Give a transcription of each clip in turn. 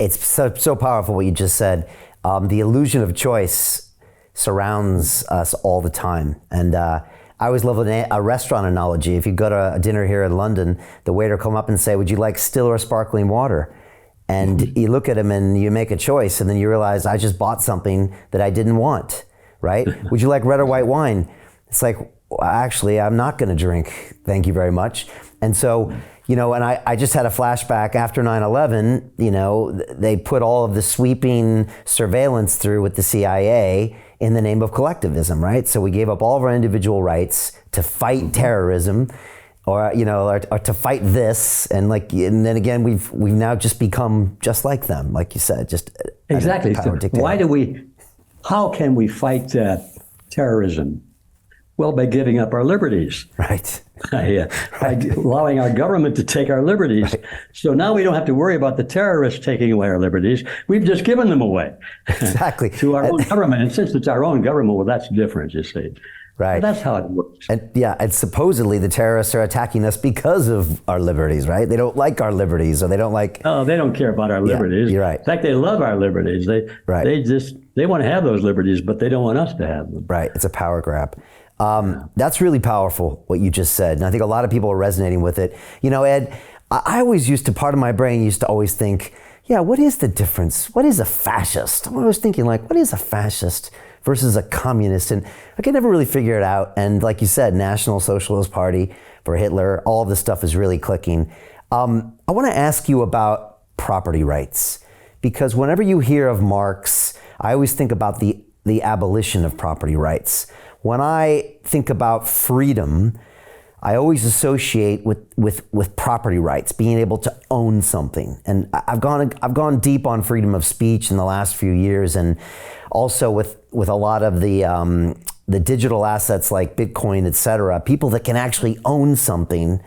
It's so powerful what you just said. The illusion of choice surrounds us all the time. And I always love a restaurant analogy. If you go to a dinner here in London, the waiter come up and say, would you like still or sparkling water? And you look at him and you make a choice, and then you realize, I just bought something that I didn't want, right? Would you like red or white wine? It's like, well, actually, I'm not going to drink. Thank you very much. And so, and I just had a flashback after 9/11, they put all of the sweeping surveillance through with the CIA in the name of collectivism, right? So we gave up all of our individual rights to fight terrorism, or to fight this, and then again we've now just become just like them, like you said, just exactly. How can we fight terrorism? Well, by giving up our liberties. Right. By allowing our government to take our liberties. Right. So now we don't have to worry about the terrorists taking away our liberties. We've just given them away. Exactly. To our own government. And since it's our own government, well, that's different, you see. Right. But that's how it works. And supposedly the terrorists are attacking us because of our liberties, right? They don't like our liberties, or they don't like... Oh, they don't care about our liberties. You're right. In fact, they love our liberties. They want to have those liberties, but they don't want us to have them. Right. It's a power grab. That's really powerful, what you just said. And I think a lot of people are resonating with it. Ed, I always part of my brain used to always think, what is the difference? What is a fascist? I was thinking, what is a fascist versus a communist? And I could never really figure it out. And like you said, National Socialist Party for Hitler, all of this stuff is really clicking. I want to ask you about property rights, because whenever you hear of Marx, I always think about the abolition of property rights. When I think about freedom, I always associate with property rights, being able to own something. And I've gone deep on freedom of speech in the last few years, and also with a lot of the digital assets like Bitcoin, et cetera, people that can actually own something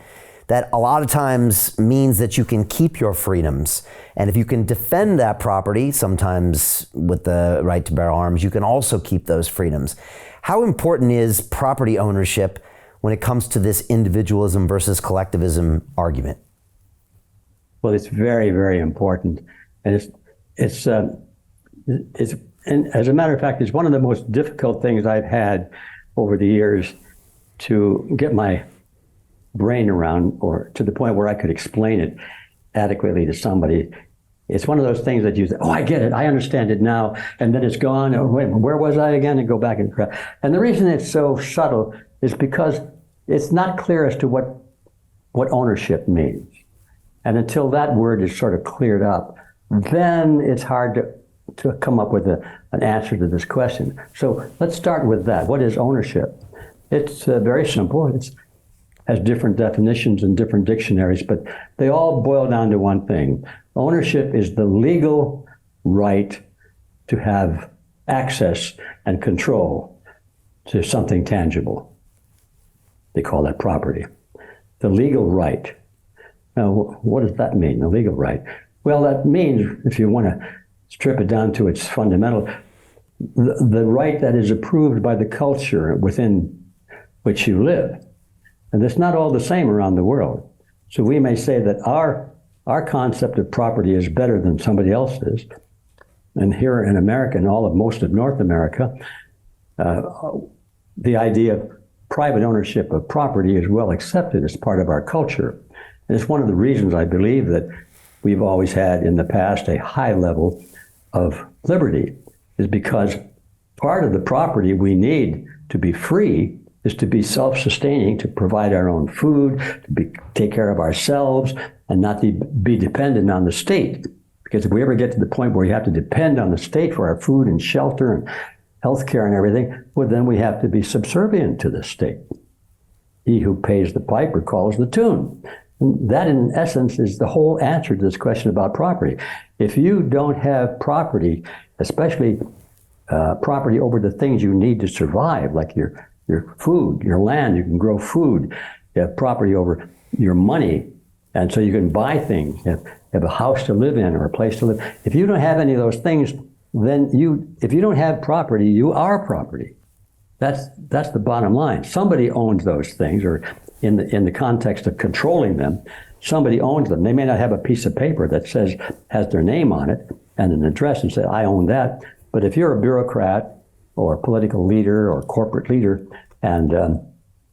that a lot of times means that you can keep your freedoms. And if you can defend that property, sometimes with the right to bear arms, you can also keep those freedoms. How important is property ownership when it comes to this individualism versus collectivism argument? Well, it's very, very important. And and as a matter of fact, it's one of the most difficult things I've had over the years to get my brain around, or to the point where I could explain it adequately to somebody. It's one of those things that you say, oh, I get it, I understand it now, and then it's gone. Oh, wait, where was I again? And go back and cry. And the reason it's so subtle is because it's not clear as to what ownership means. And until that word is sort of cleared up, then it's hard to come up with an answer to this question. So let's start with that. What is ownership? It's very simple. It has different definitions in different dictionaries, but they all boil down to one thing. Ownership is the legal right to have access and control to something tangible. They call that property. The legal right. Now, what does that mean, the legal right? Well, that means, if you want to strip it down to its fundamental, the right that is approved by the culture within which you live. And it's not all the same around the world. So we may say that our concept of property is better than somebody else's. And here in America, and most of North America, the idea of private ownership of property is well accepted as part of our culture. And it's one of the reasons I believe that we've always had in the past a high level of liberty, is because part of the property we need to be free is to be self-sustaining, to provide our own food, to take care of ourselves, and not to be dependent on the state. Because if we ever get to the point where we have to depend on the state for our food and shelter and healthcare and everything, well, then we have to be subservient to the state. He who pays the piper calls the tune. And that, in essence, is the whole answer to this question about property. If you don't have property, especially property over the things you need to survive, like your food, your land, you can grow food, you have property over your money, and so you can buy things, you have a house to live in or a place to live. If you don't have any of those things, then if you don't have property, you are property. That's the bottom line. Somebody owns those things, or in the context of controlling them, somebody owns them. They may not have a piece of paper that has their name on it and an address and say, I own that. But if you're a bureaucrat or a political leader or corporate leader, and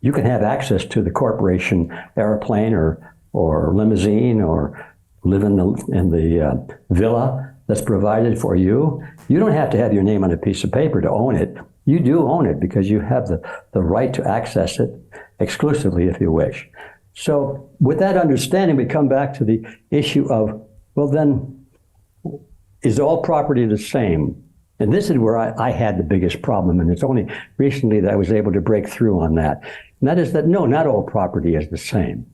you can have access to the corporation airplane or limousine or live in the villa that's provided for you, you don't have to have your name on a piece of paper to own it. You do own it because you have the right to access it exclusively if you wish. So with that understanding, we come back to the issue of, well, then, is all property the same? And this is where I had the biggest problem, and it's only recently that I was able to break through on that. And that is that, no, not all property is the same.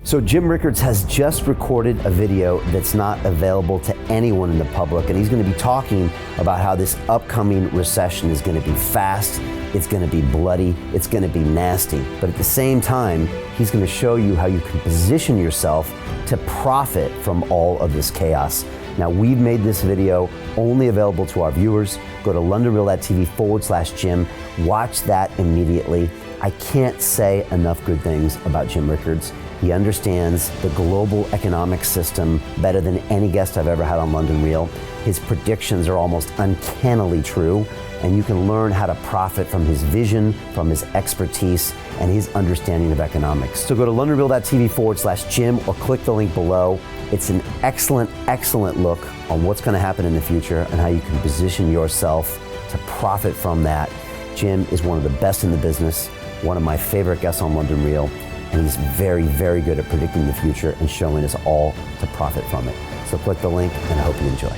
So Jim Rickards has just recorded a video that's not available to anyone in the public, and he's going to be talking about how this upcoming recession is going to be fast, it's going to be bloody, it's going to be nasty. But at the same time, he's going to show you how you can position yourself to profit from all of this chaos. Now, we've made this video only available to our viewers. Go to londonreal.tv/Jim. Watch that immediately. I can't say enough good things about Jim Rickards. He understands the global economic system better than any guest I've ever had on London Real. His predictions are almost uncannily true, and you can learn how to profit from his vision, from his expertise, and his understanding of economics. So go to londonreal.tv/Jim or click the link below. It's an excellent, excellent look on what's going to happen in the future and how you can position yourself to profit from that. Jim is one of the best in the business, one of my favorite guests on London Real, and he's very, very good at predicting the future and showing us all to profit from it. So click the link, and I hope you enjoy.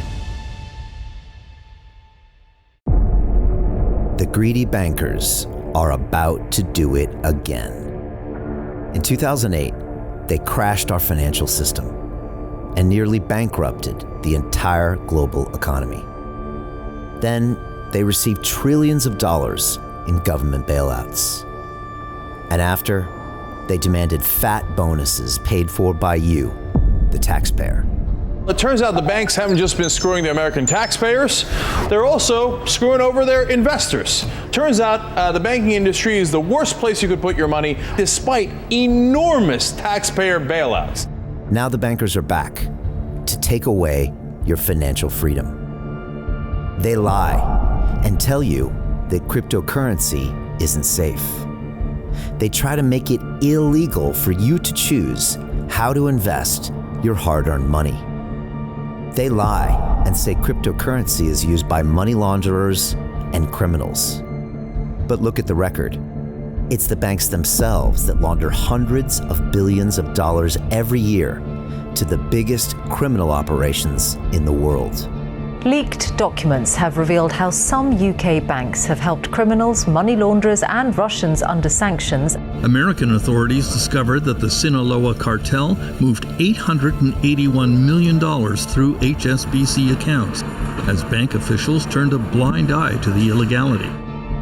The greedy bankers are about to do it again. In 2008, they crashed our financial system and nearly bankrupted the entire global economy. Then they received trillions of dollars in government bailouts. And after, they demanded fat bonuses paid for by you, the taxpayer. It turns out the banks haven't just been screwing the American taxpayers, they're also screwing over their investors. Turns out the banking industry is the worst place you could put your money, despite enormous taxpayer bailouts. Now the bankers are back to take away your financial freedom. They lie and tell you that cryptocurrency isn't safe. They try to make it illegal for you to choose how to invest your hard-earned money. They lie and say cryptocurrency is used by money launderers and criminals. But look at the record. It's the banks themselves that launder hundreds of billions of dollars every year to the biggest criminal operations in the world. Leaked documents have revealed how some UK banks have helped criminals, money launderers and Russians under sanctions. American authorities discovered that the Sinaloa cartel moved $881 million through HSBC accounts as bank officials turned a blind eye to the illegality.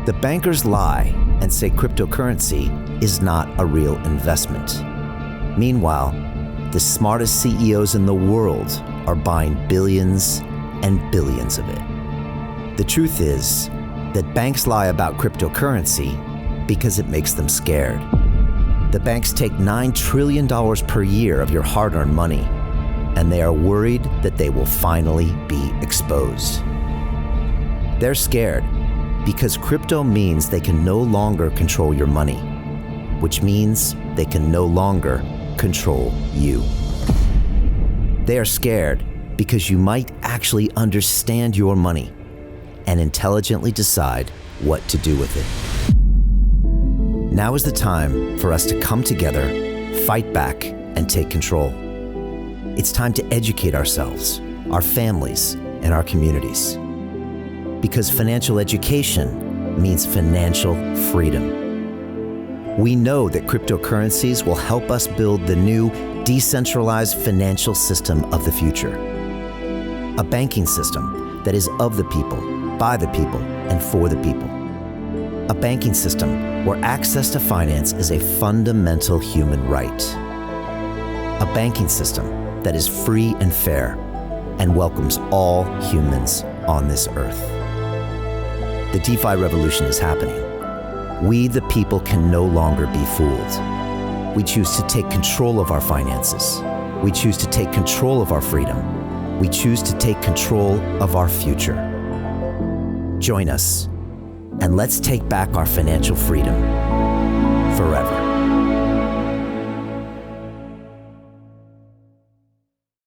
The bankers lie and say cryptocurrency is not a real investment. Meanwhile, the smartest CEOs in the world are buying billions and billions of it. The truth is that banks lie about cryptocurrency because it makes them scared. The banks take $9 trillion per year of your hard-earned money, and they are worried that they will finally be exposed. They're scared because crypto means they can no longer control your money, which means they can no longer control you. They are scared because you might actually understand your money and intelligently decide what to do with it. Now is the time for us to come together, fight back, and take control. It's time to educate ourselves, our families, and our communities. Because financial education means financial freedom. We know that cryptocurrencies will help us build the new decentralized financial system of the future. A banking system that is of the people, by the people, and for the people. A banking system where access to finance is a fundamental human right. A banking system that is free and fair and welcomes all humans on this earth. The DeFi revolution is happening. We, the people, can no longer be fooled. We choose to take control of our finances, We choose to take control of our freedom. We choose to take control of our future. Join us, and let's take back our financial freedom forever.